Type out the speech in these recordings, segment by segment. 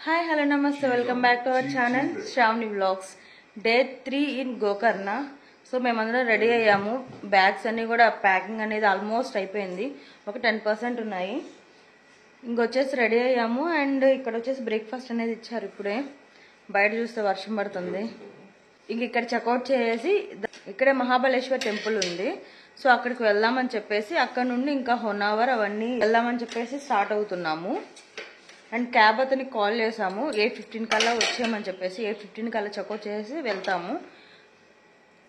Hi hello నమస్తే welcome back to our channel Sravani vlogs. Day 3 in Gokarna. So మేమందరం ready అయ్యాము. Bags అన్నీ కూడా ప్యాకింగ్ అనేది ఆల్మోస్ట్ అయిపోయింది. ఒక 10% ఉన్నాయి. ఇంకొచ్చేసి రెడీ అయ్యాము. అండ్ ఇక్కడ వచ్చేసి బ్రేక్ఫాస్ట్ అనేది ఇచ్చారు. ఇప్పుడే బయట చూస్తే వర్షం పడుతుంది. ఇంక ఇక్కడ చెక్అవుట్ చేసి ఇక్కడే మహాబలేశ్వర్ టెంపుల్ ఉంది. సో అక్కడికి వెళ్దామని చెప్పేసి అక్కడ నుండి ఇంకా 1 అవర్ అవన్నీ వెళ్దామని చెప్పేసి స్టార్ట్ అవుతున్నాము. అండ్ క్యాబ్ అతనికి కాల్ చేసాము. 8:15 కల్లా వచ్చేయమని చెప్పేసి 8:15 కల్లా చెక్అవుట్ చేసి వెళ్తాము.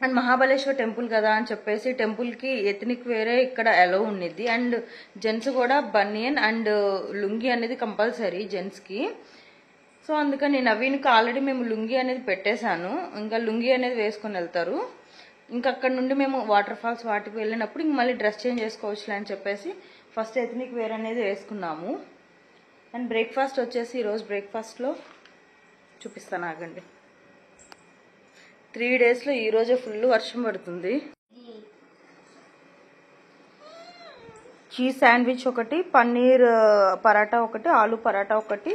అండ్ మహాబలేశ్వర్ టెంపుల్ కదా అని చెప్పేసి టెంపుల్కి ఎథనిక్ వేరే ఇక్కడ అలో ఉండిద్ది. అండ్ జెంట్స్ కూడా బనియన్ అండ్ లుంగి అనేది కంపల్సరీ జెంట్స్కి. సో అందుకని నవీన్కి ఆల్రెడీ మేము లుంగి అనేది పెట్టేశాను. ఇంకా లుంగి అనేది వేసుకొని వెళ్తారు. ఇంకా అక్కడ నుండి మేము వాటర్ ఫాల్స్ వాటికి వెళ్ళినప్పుడు ఇంక మళ్ళీ డ్రెస్ చేంజ్ చేసుకోవచ్చులే అని చెప్పేసి ఫస్ట్ ఎథనిక్ వేర్ అనేది వేసుకున్నాము. అండ్ బ్రేక్ఫాస్ట్ వచ్చేసి ఈరోజు బ్రేక్ఫాస్ట్లో చూపిస్తాను, ఆగండి. 3 డేస్లో ఈరోజే ఫుల్ వర్షం పడుతుంది. చీజ్ శాండ్విచ్ ఒకటి, పన్నీర్ పరాటా ఒకటి, ఆలూ పరాటా ఒకటి,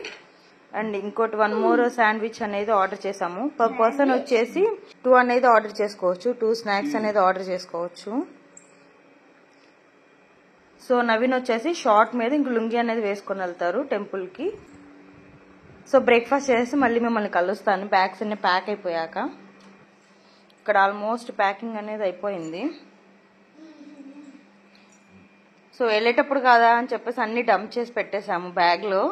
అండ్ ఇంకోటి 1 మోర్ శాండ్విచ్ అనేది ఆర్డర్ చేసాము. పర్ పర్సన్ వచ్చేసి 2 అనేది ఆర్డర్ చేసుకోవచ్చు. 2 స్నాక్స్ అనేది ఆర్డర్ చేసుకోవచ్చు. సో నవీన్ వచ్చేసి షార్ట్ మీద ఇంక లుంగి అనేది వేసుకొని వెళ్తారు టెంపుల్కి. సో బ్రేక్ఫాస్ట్ చేసి మళ్ళీ మిమ్మల్ని కలుస్తాను బ్యాగ్స్ అన్ని ప్యాక్ అయిపోయాక. ఇక్కడ ఆల్మోస్ట్ ప్యాకింగ్ అనేది అయిపోయింది. సో వెళ్ళేటప్పుడు కాదా అని చెప్పేసి అన్ని డంప్ చేసి పెట్టేశాము బ్యాగ్లో.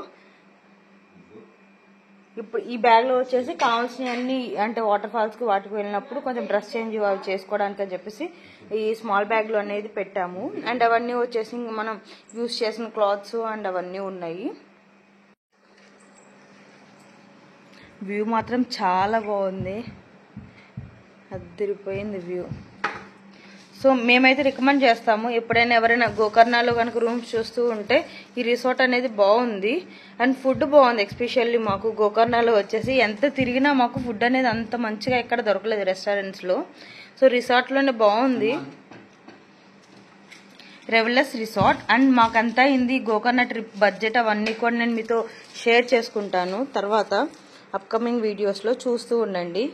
ఇప్పుడు ఈ బ్యాగ్లో వచ్చేసి కావాల్సినవన్నీ అంటే వాటర్ ఫాల్స్కి వాటికి వెళ్ళినప్పుడు కొంచెం డ్రెస్ చేంజ్ అవి చేసుకోవడానికి అని చెప్పేసి ఈ స్మాల్ బ్యాగ్లో అనేది పెట్టాము. అండ్ అవన్నీ వచ్చేసి మనం యూజ్ చేసిన క్లాత్స్ అండ్ అవన్నీ ఉన్నాయి. వ్యూ మాత్రం చాలా బాగుంది, అదిరిపోయింది వ్యూ. సో మేమైతే రికమెండ్ చేస్తాము, ఎప్పుడైనా ఎవరైనా గోకర్ణలో కనుక రూమ్స్ చూస్తూ ఉంటే ఈ రిసార్ట్ అనేది బాగుంది. అండ్ ఫుడ్ బాగుంది. ఎస్పెషల్లీ మాకు గోకర్ణలో వచ్చేసి ఎంత తిరిగినా మాకు ఫుడ్ అనేది అంత మంచిగా ఎక్కడ దొరకలేదు రెస్టారెంట్స్లో. సో రిసార్ట్లోనే బాగుంది, రెవెలస్ రిసార్ట్. అండ్ మాకంతా అయింది గోకర్ణ ట్రిప్ బడ్జెట్ అవన్నీ కూడా నేను మీతో షేర్ చేసుకుంటాను తర్వాత అప్కమింగ్ వీడియోస్లో. చూస్తూ ఉండండి.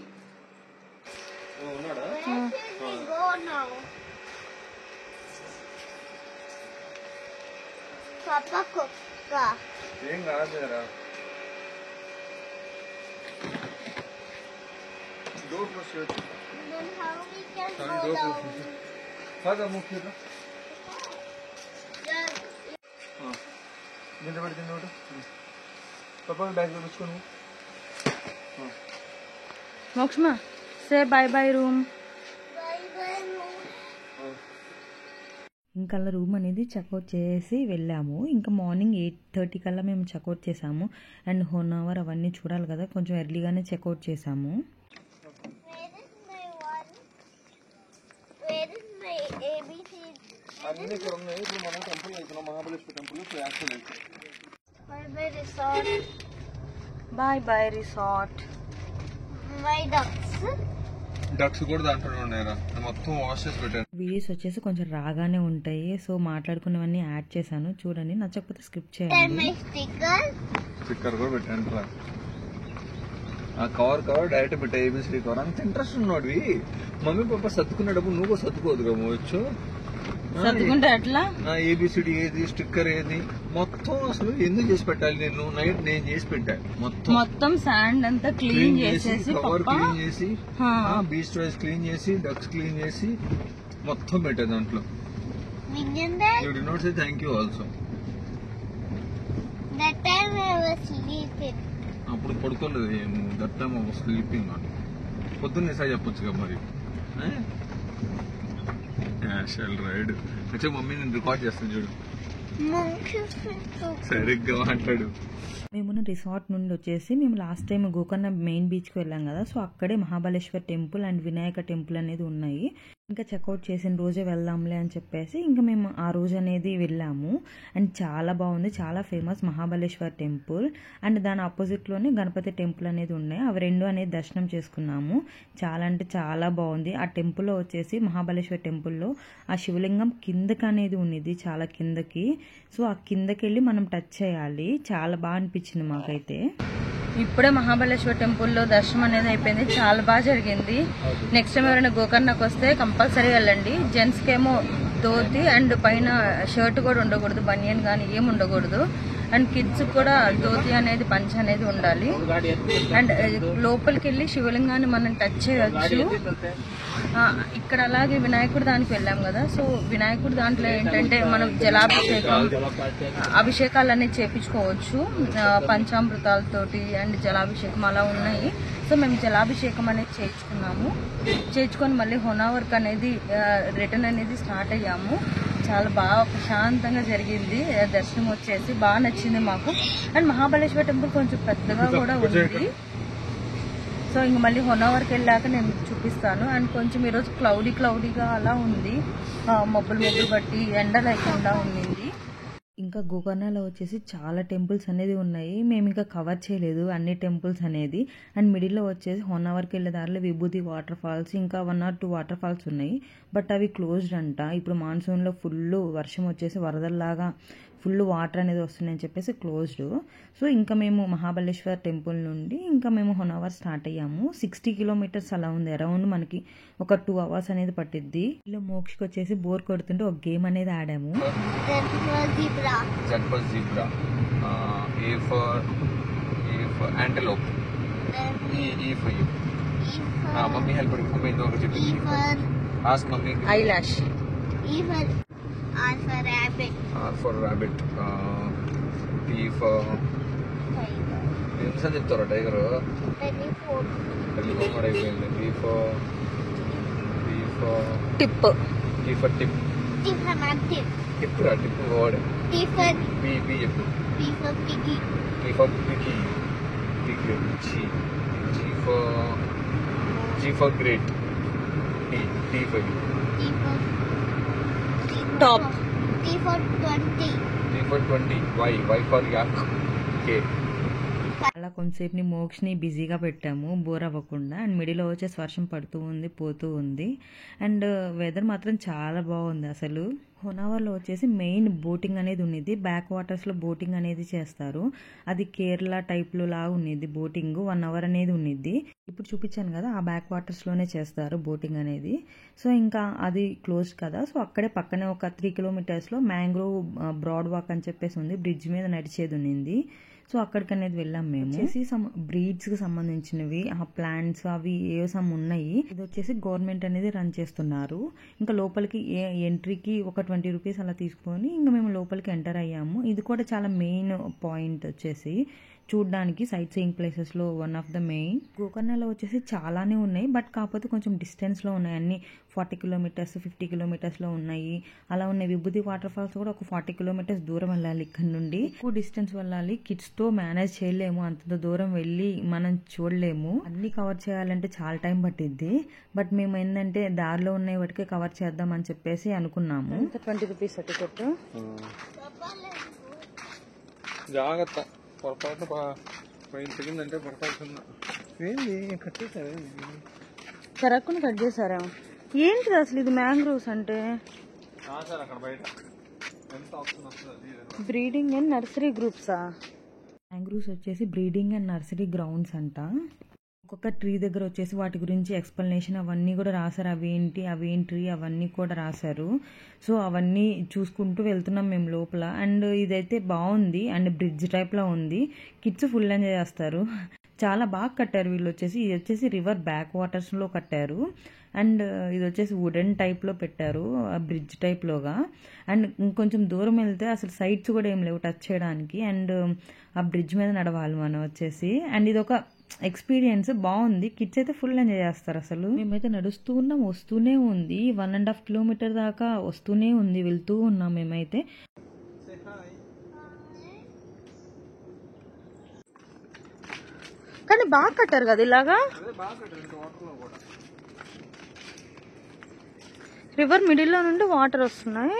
ఏం కాదురా, మోక్షమా సే బాయ్ బాయ్ రూమ్. ఇంకా రూమ్ అనేది చెక్అవుట్ చేసి వెళ్ళాము. ఇంకా మార్నింగ్ 8:30 కల్లా మేము చెక్అవుట్ చేసాము. అండ్ 1 అవర్ అవన్నీ చూడాలి కదా, కొంచెం ఎర్లీగానే చెక్అవుట్ చేసాము. Bye bye resort. డక్స్ కూడా దాంట్లో ఉన్నాయరా, మొత్తం వాష్ చేసి పెట్టాను. వీడియోస్ వచ్చేసి కొంచెం రాగానే ఉంటాయి. సో మాట్లాడుకున్నవన్నీ యాడ్ చేశాను, చూడండి. నచ్చకపోతే స్కిప్ చేయండి. స్టిక్కర్ కూడా పెట్టాను రా, ఆ కవర్ డైరెక్ట్ పెట్టా. ఏబిసిడి కవర్ అంత ఇంట్రెస్ట్ ఉన్నాడు. మమ్మీ పాప సర్దుకునేటప్పుడు నువ్వు కూడా సర్దుకోవద్దుగా మోవచ్చు. సర్దుకుంటే ఎట్లా ఏబిసిడి ఏది స్టిక్కర్ ఏది మొత్తం అసలు ఎందుకు చేసి పెట్టాలి? నేను నైట్ నేను చేసి పెట్టా. మొత్తం శాండ్ అంతా క్లీన్ చేసేసి కవర్ క్లీన్ చేసి బీచ్ వైజ్ క్లీన్ చేసి డక్స్ క్లీన్ చేసి మొత్తం పెట్టా దాంట్లో. You did not say thank you also. అప్పుడు పడుకోలేదు నువ్వు. That time I was sleeping. పొద్దున్న నిసా చెప్పొచ్చుగా మరి. రైడ్ వచ్చే మమ్మీ నేను రికార్డ్ చేస్తాను చూడు, సరిగ్గా మాట్లాడు. మేము రిసార్ట్ నుండి వచ్చేసి మేము లాస్ట్ టైం గోకర్ణ మెయిన్ బీచ్కి వెళ్ళాం కదా. సో అక్కడే Mahabaleshwar temple and Vinayaka temple అనేది ఉన్నాయి. ఇంకా చెక్అవుట్ చేసిన రోజే వెళ్దాంలే అని చెప్పేసి ఇంకా మేము ఆ రోజు అనేది వెళ్ళాము. అండ్ చాలా బాగుంది, చాలా ఫేమస్ మహాబలేశ్వర్ టెంపుల్. అండ్ దాని ఆపోజిట్లోనే గణపతి టెంపుల్ అనేది ఉన్నాయి. అవి 2 అనేది దర్శనం చేసుకున్నాము. చాలా అంటే చాలా బాగుంది. ఆ టెంపుల్లో వచ్చేసి మహాబలేశ్వర్ టెంపుల్లో ఆ శివలింగం కిందకి అనేది ఉన్నది, చాలా కిందకి. సో ఆ కిందకి వెళ్ళి మనం టచ్ చేయాలి. చాలా బాగా అనిపించింది మాకైతే. ఇప్పుడే మహాబలేశ్వర టెంపుల్లో దర్శనం అనేది అయిపోయింది, చాలా బాగా జరిగింది. నెక్స్ట్ టైం ఎవరైనా గోకర్ణకు వస్తే కంపల్సరీ వెళ్ళండి. జెంట్స్కి ఏమో ధోతి అండ్ పైన షర్ట్ కూడా ఉండకూడదు, బనియన్ కానీ ఏమి ఉండకూడదు. అండ్ కిడ్స్ కూడా ధోతి అనేది పంచ అనేది ఉండాలి. అండ్ లోపలికి వెళ్ళి శివలింగాన్ని మనం టచ్ చేయవచ్చు. ఇక్కడ అలాగే వినాయకుడి దానికి వెళ్ళాం కదా, సో వినాయకుడి దాంట్లో ఏంటంటే మనం జలాభిషేకం అభిషేకాలు అనేది చేపించుకోవచ్చు పంచామృతాలతోటి అండ్ జలాభిషేకం అలా ఉన్నాయి. సో మేము జలాభిషేకం అనేది చేయించుకొని మళ్ళీ హోనావర్క్ అనేది రిటర్న్ అనేది స్టార్ట్ అయ్యాము. చాలా బాగా ప్రశాంతంగా జరిగింది దర్శనం వచ్చేసి, బాగా నచ్చింది మాకు. అండ్ మహాబలేశ్వర టెంపుల్ కొంచెం పెద్దగా కూడా ఉంది. సో ఇంక మళ్ళీ హోనావర్కి వెళ్ళాక నేను చూపిస్తాను. అండ్ కొంచెం ఈరోజు క్లౌడీగా అలా ఉంది, మబ్బులు బట్టి ఎండ లేకుండా ఉండింది. ఇంకా గోకర్ణలో వచ్చేసి చాలా టెంపుల్స్ అనేది ఉన్నాయి. మేము ఇంకా కవర్ చేయలేదు అన్ని టెంపుల్స్ అనేది. అండ్ మిడిల్లో వచ్చేసి హోనావర్కి వెళ్ళే దారిలో విభూతి వాటర్ ఫాల్స్, ఇంకా 1 or 2 వాటర్ ఫాల్స్ ఉన్నాయి. బట్ అవి క్లోజ్డ్ అంట. ఇప్పుడు మాన్సూన్లో ఫుల్ వర్షం వచ్చేసి వరదల్లాగా ఫుల్ వాటర్ అనేది వస్తుందని చెప్పేసి క్లోజ్డ్. సో ఇంకా మేము మహాబలేశ్వర్ టెంపుల్ నుండి ఇంకా మేము హోనావర్ స్టార్ట్ అయ్యాము. 60 kilometers అలా ఉంది. అరౌండ్ మనకి ఒక 2 hours అనేది పట్టిద్ది. ఇలా మోక్షకి వచ్చేసి బోర్ కొడుతుంటే ఒక గేమ్ అనేది ఆడాము. Mummy help ask mummy. Eyelash. R for rabbit. T for ఎన్నిసార్లు చెప్తారా టైగర్? టెలిఫోన్ అయిపోయింది. B for tip. T for tip. Tip రా, టిప్ వర్డ్. B చెప్పు. P for piggy. G for great. T for top. T for 20. Y for yak. K. అలా కొంతసేపుని మోక్షని బిజీగా పెట్టాము bore అవ్వకుండా. And మిడిల్లో వచ్చేసి వర్షం పడుతూ ఉంది, పోతూ ఉంది. అండ్ వెదర్ మాత్రం చాలా బాగుంది అసలు. హోనావర్లో వచ్చేసి మెయిన్ బోటింగ్ అనేది ఉన్నది. బ్యాక్ వాటర్స్లో బోటింగ్ అనేది చేస్తారు. అది కేరళ టైప్లో లాగా ఉన్నది బోటింగ్. 1 hour అనేది ఉన్నది. ఇప్పుడు చూపించాను కదా, ఆ బ్యాక్ వాటర్స్లోనే చేస్తారు బోటింగ్ అనేది. సో ఇంకా అది క్లోజ్ కదా, సో అక్కడే పక్కనే ఒక 3 kilometers మ్యాంగ్రోవ్ బ్రాడ్ వాక్ అని చెప్పేసి ఉంది. బ్రిడ్జ్ మీద నడిచేది ఉన్నింది. సో అక్కడికి అనేది వెళ్ళాం మేము. వచ్చేసి బ్రీడ్స్కి సంబంధించినవి ఆ ప్లాంట్స్ అవి ఏ సమ్ ఉన్నాయి. ఇది వచ్చేసి గవర్నమెంట్ అనేది రన్ చేస్తున్నారు. ఇంకా లోపలికి ఎంట్రీకి ఒక 20 rupees అలా తీసుకొని ఇంకా మేము లోపలికి ఎంటర్ అయ్యాము. ఇది కూడా చాలా మెయిన్ పాయింట్ వచ్చేసి చూడడానికి సైట్ సీయింగ్ ప్లేసెస్లో వన్ ఆఫ్ ద మెయిన్. గోకర్ణలో వచ్చేసి చాలానే ఉన్నాయి, బట్ కాకపోతే కొంచెం డిస్టెన్స్లో ఉన్నాయి. అన్ని 40 kilometers 50 kilometers ఉన్నాయి. అలా ఉన్నాయి. విభూతి వాటర్ ఫాల్స్ కూడా ఒక 40 kilometers దూరం వెళ్ళాలి ఇక్కడ నుండి. ఎక్కువ డిస్టెన్స్ వెళ్ళాలి. కిడ్స్తో మేనేజ్ చేయలేము, అంత దూరం వెళ్ళి మనం చూడలేము. అన్ని కవర్ చేయాలంటే చాలా టైం పట్టిద్ది. బట్ మేము ఏంటంటే దారిలో ఉన్నాయి వాటికే కవర్ చేద్దాం అని చెప్పేసి అనుకున్నాము. 20 rupees టికెట్. జాగ్రత్త, పొరపాటు పోయిన తగ్గిందంటే పొరపాటు ఏంది కట్టేసారు. చెరక్కుని కట్ చేశారా? ఏంటిది అసలు ఇది మ్యాంగ్రోవ్స్ అంటే? అక్కడ బయట ఎంత ఆప్షన్ వస్తుంది. బ్రీడింగ్ అండ్ నర్సరీ గ్రూప్సా? మ్యాంగ్రోవ్స్ వచ్చేసి బ్రీడింగ్ అండ్ నర్సరీ గ్రౌండ్స్ అంట. ఒక్కొక్క ట్రీ దగ్గర వచ్చేసి వాటి గురించి ఎక్స్ప్లెనేషన్ అవన్నీ కూడా రాశారు. అవేంటి అవన్నీ కూడా రాశారు. సో అవన్నీ చూసుకుంటూ వెళ్తున్నాం మేము లోపల. అండ్ ఇదైతే బాగుంది అండ్ బ్రిడ్జ్ టైప్లో ఉంది. కిడ్స్ ఫుల్ ఎంజాయ్ చేస్తారు. చాలా బాగా కట్టారు వీళ్ళు వచ్చేసి. ఇది వచ్చేసి రివర్ బ్యాక్ వాటర్స్లో కట్టారు. అండ్ ఇది వచ్చేసి వుడెన్ టైప్లో పెట్టారు, బ్రిడ్జ్ టైప్లోగా. అండ్ ఇంకొంచెం దూరం వెళ్తే అసలు సైట్స్ కూడా ఏం లేవు టచ్ చేయడానికి. అండ్ ఆ బ్రిడ్జ్ మీద నడవాలి మనం వచ్చేసి. అండ్ ఇది ఒక ఎక్స్పీరియన్స్ బాగుంది. కిడ్స్ అయితే ఫుల్ ఎంజాయ్ చేస్తారు అసలు. మేమైతే నడుస్తూ ఉన్నాం, వస్తూనే ఉంది. 1.5 kilometers దాకా వస్తూనే ఉంది, వెళ్తూ ఉన్నాం మేమైతే. కానీ బాగా కట్టారు కదా ఇలాగా. రివర్ మిడిల్లో నుండి వాటర్ వస్తున్నాయి.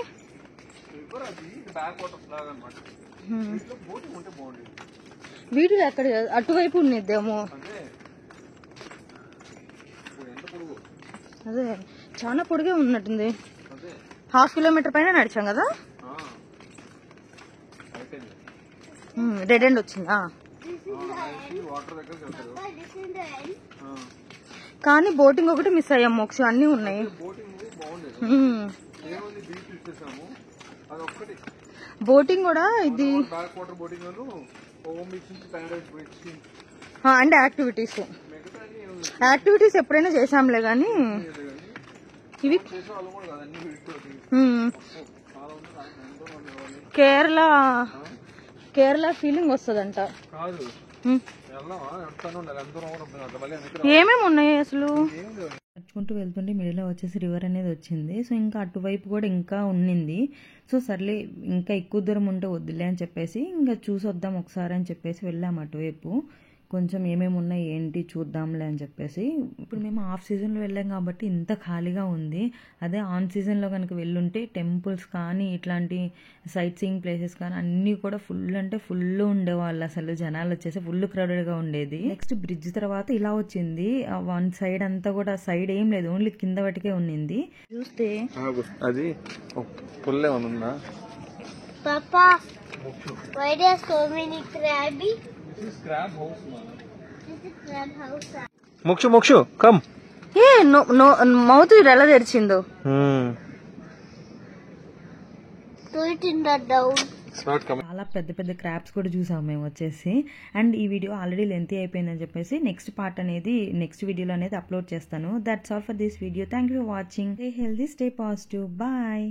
వీటిలో ఎక్కడ అటువైపు ఉన్నదేమో. అదే చాలా పొడిగే ఉన్నట్టుంది. 1/2 kilometer పైన నడిచాం కదా. రెడ్ ఎండ్ వచ్చిందా? వాటర్ దగ్గర వెళ్తారు. Papa, this is the end. కానీ బోటింగ్ ఒకటి మిస్ అయ్యాం మోక్ష, అన్నీ ఉన్నాయి. బోటింగ్ బాగుండేది. ఏముంది బీచ్ ఇచ్చేసాము, అది ఒక్కటి. బోటింగ్ కూడా ఇది back water boating home beach నుంచి ప్యారడైజ్ బీచ్ అంటే యాక్టివిటీస్ మిగతా యాక్టివిటీస్ ఎప్పుడైనా చేసాంలే కానీ ఇవి చేసే వాళ్ళు కూడా కాదు, అన్ని వీటితోటి చాలా ఉంది. కేరళ ఫీలింగ్ వస్తుందంట. కాదు వెళ్దామా, ఎంత ఉండాలి, ఎంత దూరం ఉంటుంది మళ్ళీ అందుకే ఏమేమి ఉన్నాయి అసలు. ఏం లేదు. నడుచుకుంటూ వెళ్తుంటే మిడిల్లో వచ్చేసి రివర్ అనేది వచ్చింది. సో ఇంకా అటువైపు కూడా ఇంకా ఉన్నింది. సో సర్లే ఇంకా ఎక్కువ దూరం ఉంటే వద్దులే అని చెప్పేసి ఇంకా చూసొద్దాం ఒకసారి అని చెప్పేసి వెళ్ళాము అటువైపు. కొంచెం ఏమేమి ఉన్నాయి ఏంటి చూద్దాంలే అని చెప్పేసి. ఇప్పుడు మేము ఆఫ్ సీజన్లో వెళ్ళాం కాబట్టి ఇంత ఖాళీగా ఉంది. అదే ఆన్ సీజన్లో కనుక వెళ్ళుంటే టెంపుల్స్ కానీ ఇట్లాంటి సైట్ సీయింగ్ ప్లేసెస్ కానీ అన్నీ కూడా ఫుల్ అంటే ఫుల్ ఉండేవాళ్ళు. అసలు జనాలు వచ్చేసి ఫుల్ క్రౌడెడ్గా ఉండేది. నెక్స్ట్ బ్రిడ్జ్ తర్వాత ఇలా వచ్చింది. వన్ సైడ్ అంతా కూడా సైడ్ ఏం లేదు, ఓన్లీ కింద వరకే ఉన్నింది. చూస్తే అది పుల్లే ఉందా. Papa, why there are so many crabby? This is crab house, man. This is crab house. Mokshu come. A mouth ఎలా తెరిచిందో. Do it in the down. చాలా పెద్ద పెద్ద క్రాబ్స్ కూడా చూసాము మేము వచ్చేసి. అండ్ ఈ వీడియో ఆల్రెడీ లెంతీ అయిపోయిందని చెప్పేసి నెక్స్ట్ పార్ట్ అనేది నెక్స్ట్ వీడియోలో అనేది అప్లోడ్ చేస్తాను. That's all for this video. Thank you for watching. Stay healthy, stay positive. Bye.